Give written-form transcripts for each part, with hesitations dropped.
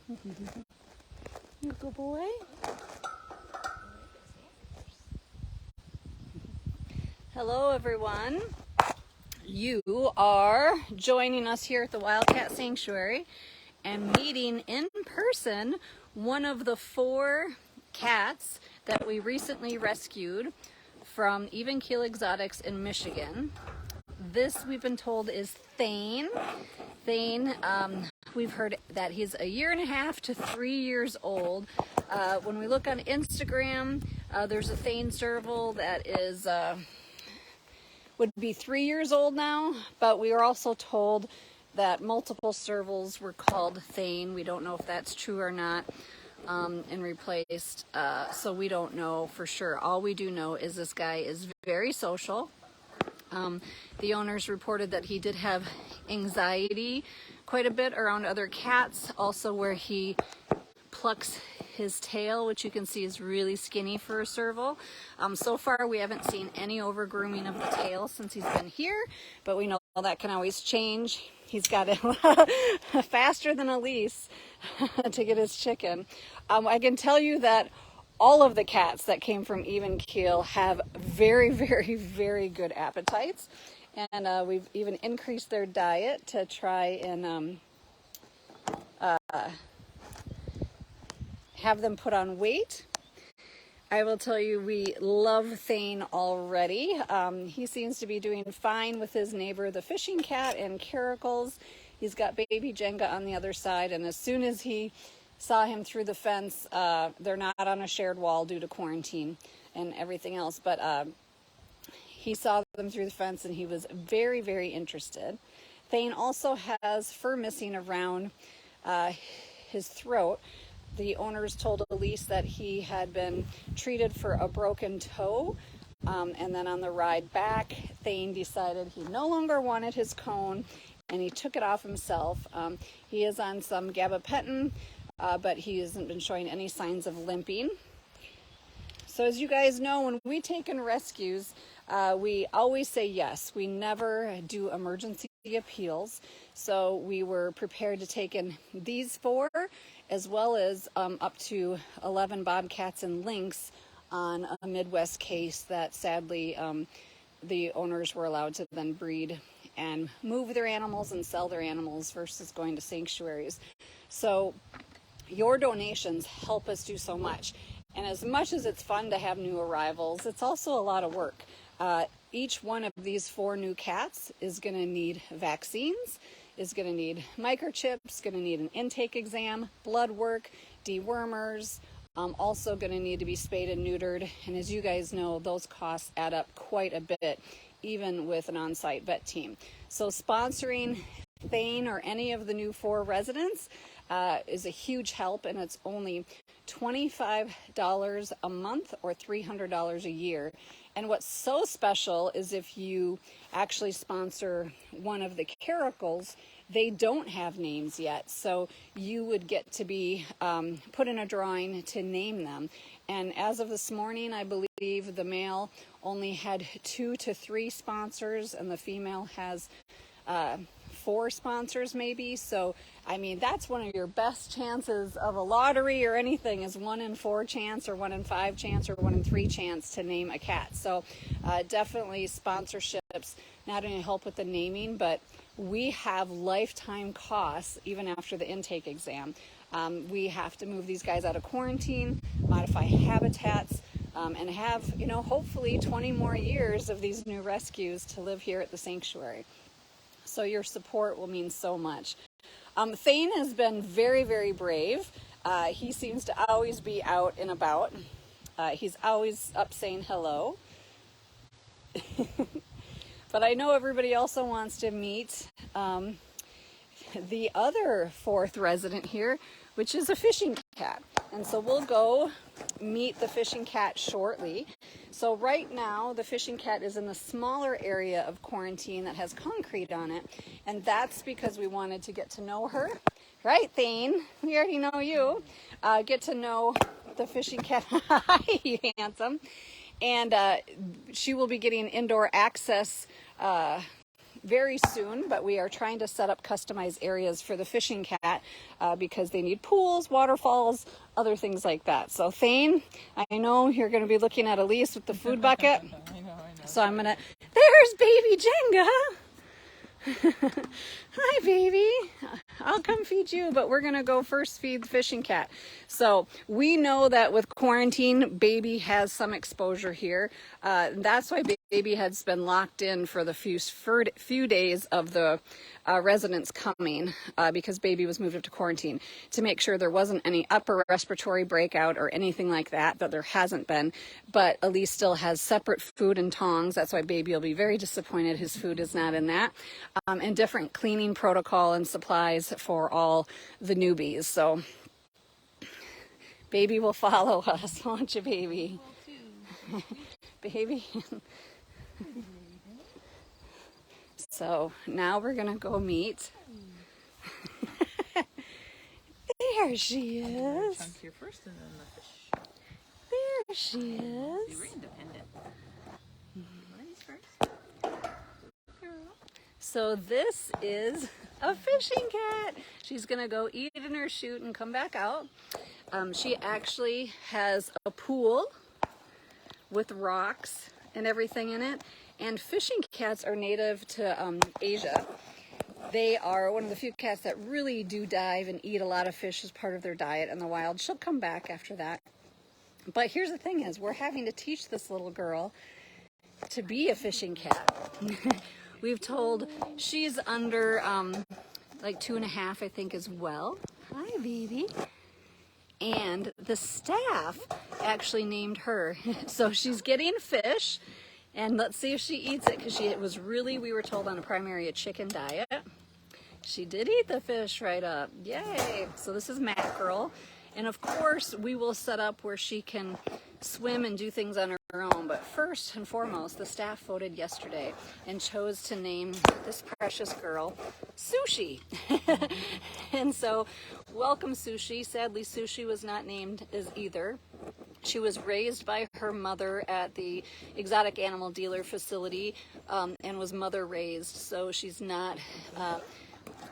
You good boy. Hello, everyone. You are joining us here at the Wildcat Sanctuary and meeting in person one of the 4 cats that we recently rescued from Even Keel Exotics in Michigan. This, we've been told, is Thane. Thane, we've heard that he's 1.5 to 3 years old. When we look on Instagram, there's a Thane serval that is would be 3 years old now, but we were also told that multiple servals were called Thane. We don't know if that's true or not, and replaced, so we don't know for sure. All we do know is this guy is very social. The owners reported that he did have anxiety quite a bit around other cats, also where he plucks his tail, which you can see is really skinny for a serval. So far we haven't seen any over grooming of the tail since he's been here, but we know that can always change. He's got it faster than Elyse to get his chicken. I can tell you that all of the cats that came from Even Keel have very, very, very good appetites, and we've even increased their diet to try and have them put on weight. I will tell you, we love Thane already. He seems to be doing fine with his neighbor, the fishing cat, and caracals. He's got baby Jenga on the other side, and as soon as he saw him through the fence, they're not on a shared wall due to quarantine and everything else, but he saw them through the fence and he was very, very interested. Thane also has fur missing around his throat. The owners told Elyse that he had been treated for a broken toe, and then on the ride back, Thane decided he no longer wanted his cone, and he took it off himself. He is on some gabapentin, but he hasn't been showing any signs of limping. So as you guys know, when we take in rescues, we always say yes. We never do emergency appeals. So we were prepared to take in these 4, as well as up to 11 bobcats and lynx on a Midwest case that sadly the owners were allowed to then breed and move their animals and sell their animals versus going to sanctuaries. So your donations help us do so much. And as much as it's fun to have new arrivals, it's also a lot of work. Each one of these 4 new cats is going to need vaccines, is going to need microchips, going to need an intake exam, blood work, dewormers, also going to need to be spayed and neutered. And as you guys know, those costs add up quite a bit, even with an on-site vet team. So sponsoring Thane or any of the new 4 residents is a huge help, and it's only $25 a month or $300 a year. And what's so special is if you actually sponsor one of the caracals, they don't have names yet, so you would get to be put in a drawing to name them. And as of this morning, I believe the male only had 2 to 3 sponsors, and the female has 4 sponsors maybe. So I mean, that's one of your best chances of a lottery or anything, is 1 in 4 chance or 1 in 5 chance or 1 in 3 chance to name a cat. So definitely sponsorships not only help with the naming, but we have lifetime costs even after the intake exam. We have to move these guys out of quarantine, modify habitats, and have, hopefully 20 more years of these new rescues to live here at the sanctuary. So your support will mean so much. Thane has been very, very brave. He seems to always be out and about. He's always up saying hello. But I know everybody also wants to meet the other 4th resident here, which is a fishing cat. And so we'll go meet the fishing cat shortly. So right now, the fishing cat is in the smaller area of quarantine that has concrete on it. And that's because we wanted to get to know her. Right, Thane? We already know you. Get to know the fishing cat. Hi, you handsome. And she will be getting indoor access very soon, but we are trying to set up customized areas for the fishing cat because they need pools, waterfalls, other things like that. So Thane, I know you're going to be looking at Elyse with the food bucket. I know. So I'm going to, there's baby Jenga. Hi, baby. I'll come feed you, but we're going to go first feed the fishing cat. So we know that with quarantine, baby has some exposure here. That's why baby has been locked in for the few days of the residents coming because baby was moved up to quarantine to make sure there wasn't any upper respiratory breakout or anything like that, but there hasn't been. But Elyse still has separate food and tongs. That's why baby will be very disappointed his food is not in that. And different cleaning protocol and supplies for all the newbies. So baby will follow us, won't you, baby? Baby. So now we're gonna go meet. There she is. Chunk here first and then the fish. There she See, is. we're independent. Ladies first. So this is a fishing cat. She's gonna go eat in her chute and come back out. She actually has a pool with rocks and everything in it. And fishing cats are native to Asia. They are one of the few cats that really do dive and eat a lot of fish as part of their diet in the wild. She'll come back after that. But here's the thing is, we're having to teach this little girl to be a fishing cat. We've told she's under like 2.5, I think, as well. Hi, baby. And the staff actually named her. So she's getting fish. And let's see if she eats it, because it was really, we were told, on a chicken diet. She did eat the fish right up. Yay! So this is mackerel. And of course, we will set up where she can swim and do things on her own. But first and foremost, the staff voted yesterday and chose to name this precious girl Sushi. And so, welcome Sushi. Sadly, Sushi was not named as either. She was raised by her mother at the exotic animal dealer facility and was mother raised, so she's not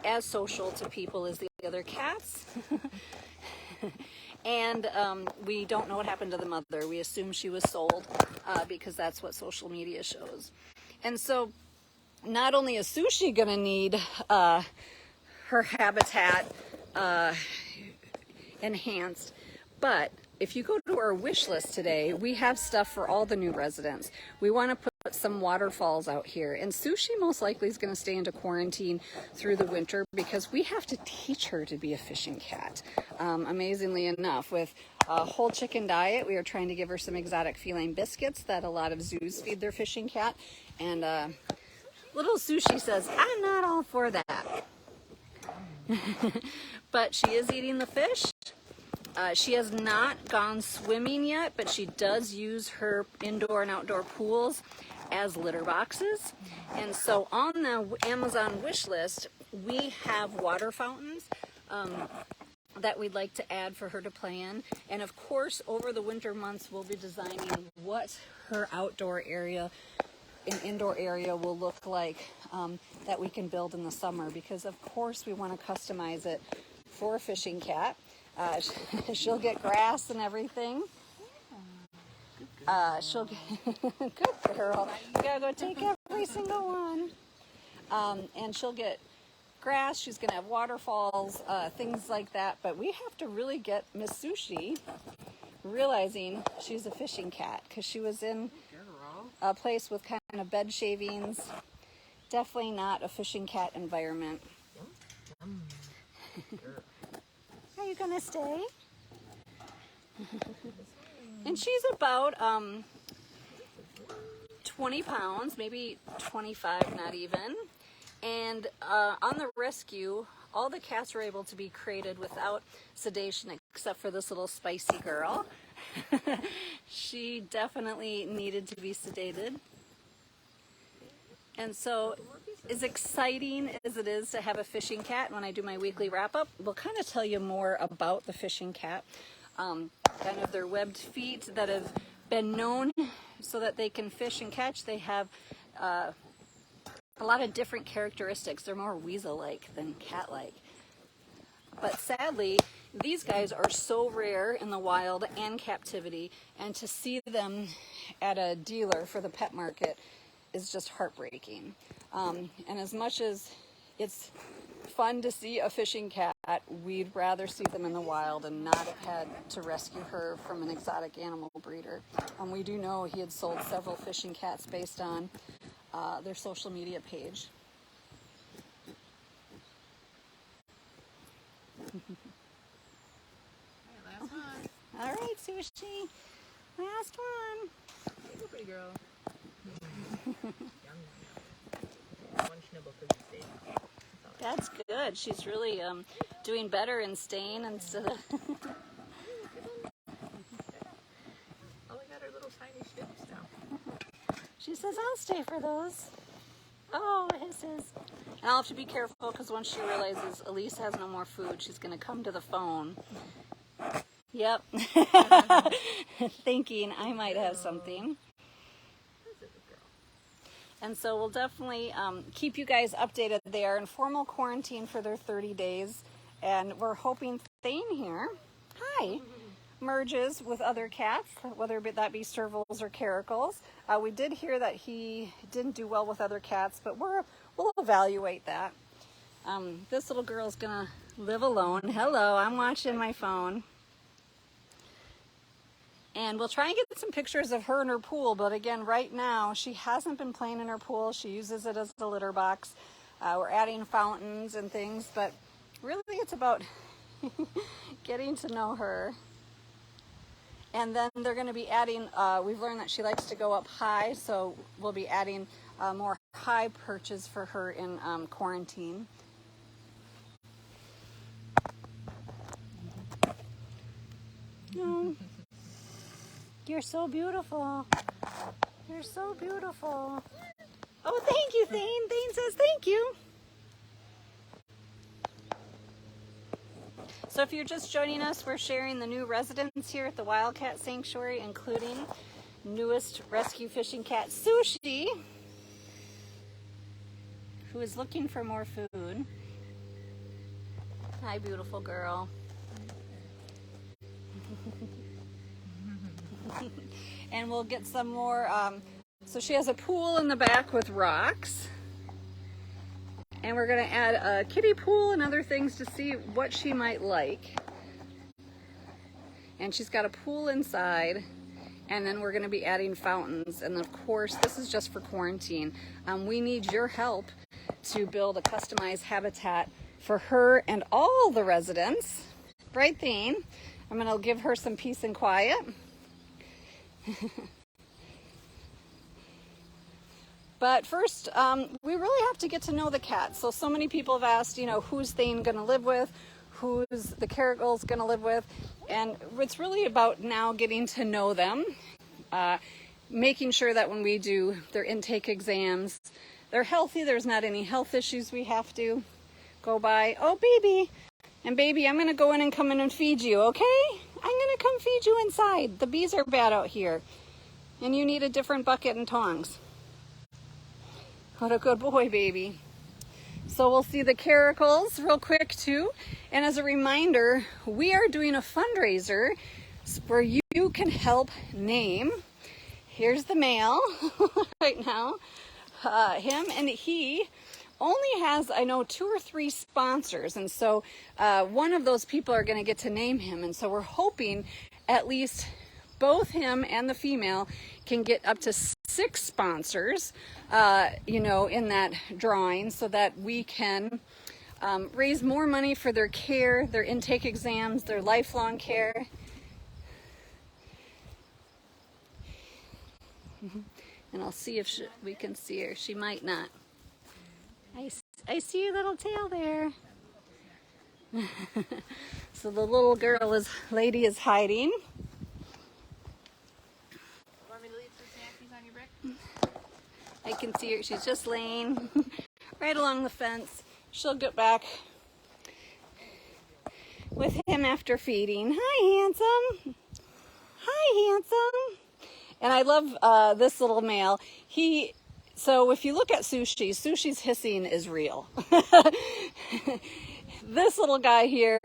as social to people as the other cats. And we don't know what happened to the mother. We assume she was sold because that's what social media shows. And so not only is Sushi going to need her habitat enhanced, but if you go to our wish list today, we have stuff for all the new residents. We want to put some waterfalls out here. And Sushi most likely is going to stay into quarantine through the winter because we have to teach her to be a fishing cat. Amazingly enough, with a whole chicken diet, we are trying to give her some exotic feline biscuits that a lot of zoos feed their fishing cat. And little Sushi says, I'm not all for that. But she is eating the fish. She has not gone swimming yet, but she does use her indoor and outdoor pools as litter boxes. And so on the Amazon wish list, we have water fountains that we'd like to add for her to play in. And of course, over the winter months, we'll be designing what her outdoor area and indoor area will look like that we can build in the summer, because of course we want to customize it for a fishing cat. She'll get grass and everything. She'll get good girl. You gotta go take every single one. And she'll get grass. She's gonna have waterfalls, things like that. But we have to really get Miss Sushi realizing she's a fishing cat, because she was in a place with kind of bed shavings. Definitely not a fishing cat environment. Are you gonna stay? And she's about 20 pounds, maybe 25, not even. And on the rescue, all the cats were able to be created without sedation, except for this little spicy girl. She definitely needed to be sedated. And so, as exciting as it is to have a fishing cat, when I do my weekly wrap-up, we'll kind of tell you more about the fishing cat. Kind of their webbed feet that have been known so that they can fish and catch. They have a lot of different characteristics. They're more weasel-like than cat-like. But sadly, these guys are so rare in the wild and captivity, and to see them at a dealer for the pet market is just heartbreaking. And as much as it's fun to see a fishing cat, we'd rather see them in the wild and not have had to rescue her from an exotic animal breeder. We do know he had sold several fishing cats based on their social media page. Alright, last one. All right, Sushi, last one. Hey, go, pretty girl. Yum, yum, yum. One schnibble for you, Dave. That's good. She's really doing better in staying instead of... Oh, we got our little tiny ships now. She says, I'll stay for those. Oh, it hisses. And I'll have to be careful because once she realizes Elyse has no more food, she's going to come to the phone. Yep. Thinking I might have something. And so we'll definitely keep you guys updated. They are in formal quarantine for their 30 days. And we're hoping Thane here, hi, merges with other cats, whether that be servals or caracals. We did hear that he didn't do well with other cats, but we'll evaluate that. This little girl's gonna live alone. Hello, I'm watching my phone. And we'll try and get some pictures of her in her pool, but again, right now, she hasn't been playing in her pool. She uses it as a litter box. We're adding fountains and things, but really it's about getting to know her. And then they're going to be adding, we've learned that she likes to go up high, so we'll be adding more high perches for her in quarantine. Oh, you're so beautiful. You're so beautiful. Oh, thank you, Thane. Thane says thank you. So if you're just joining us, we're sharing the new residents here at the Wildcat Sanctuary, including newest rescue fishing cat, Sushi, who is looking for more food. Hi, beautiful girl. And we'll get some more, so she has a pool in the back with rocks. And we're going to add a kiddie pool and other things to see what she might like. And she's got a pool inside. And then we're going to be adding fountains. And of course, this is just for quarantine. We need your help to build a customized habitat for her and all the residents. Right, Thane? I'm going to give her some peace and quiet. But first, we really have to get to know the cat. So many people have asked, who's Thane going to live with? Who's the caracals going to live with? And it's really about now getting to know them, making sure that when we do their intake exams, they're healthy. There's not any health issues we have to go by. Oh, baby. And baby, I'm going to go in and come in and feed you, okay? I'm going to come feed you inside. The bees are bad out here. And you need a different bucket and tongs. What a good boy, baby. So we'll see the caracals real quick too. And as a reminder, we are doing a fundraiser where you can help name. Here's the male right now. Him, and he only has, I know, 2 or 3 sponsors. And so one of those people are going to get to name him. And so we're hoping at least both him and the female can get up to 6 sponsors, in that drawing, so that we can raise more money for their care, their intake exams, their lifelong care. And I'll see if we can see her. She might not. I see your little tail there. So the little lady is hiding. Want me to leave some snackies on your brick? I can see her. She's just laying right along the fence. She'll get back with him after feeding. Hi, handsome. Hi, handsome. And I love this little male. He So if you look at Sushi, Sushi's hissing is real. This little guy here,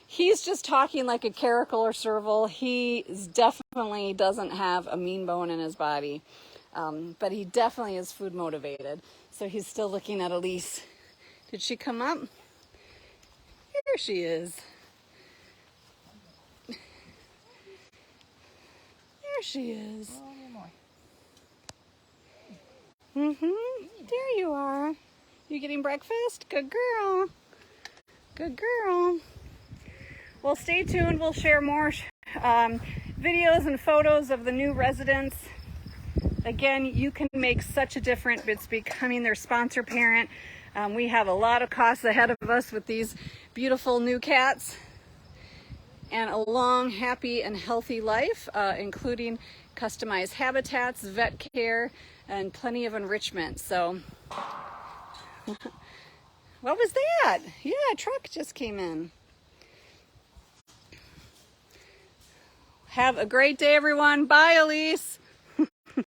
he's just talking like a caracal or serval. He definitely doesn't have a mean bone in his body, but he definitely is food motivated. So he's still looking at Elyse. Did she come up? Here she is. There she is. There you are. You getting breakfast? Good girl. Good girl. Well, stay tuned. We'll share more videos and photos of the new residents. Again, you can make such a difference. It's becoming their sponsor parent. We have a lot of costs ahead of us with these beautiful new cats and a long, happy, and healthy life, including customized habitats, vet care, and plenty of enrichment. So, what was that? Yeah, a truck just came in. Have a great day, everyone. Bye, Elyse.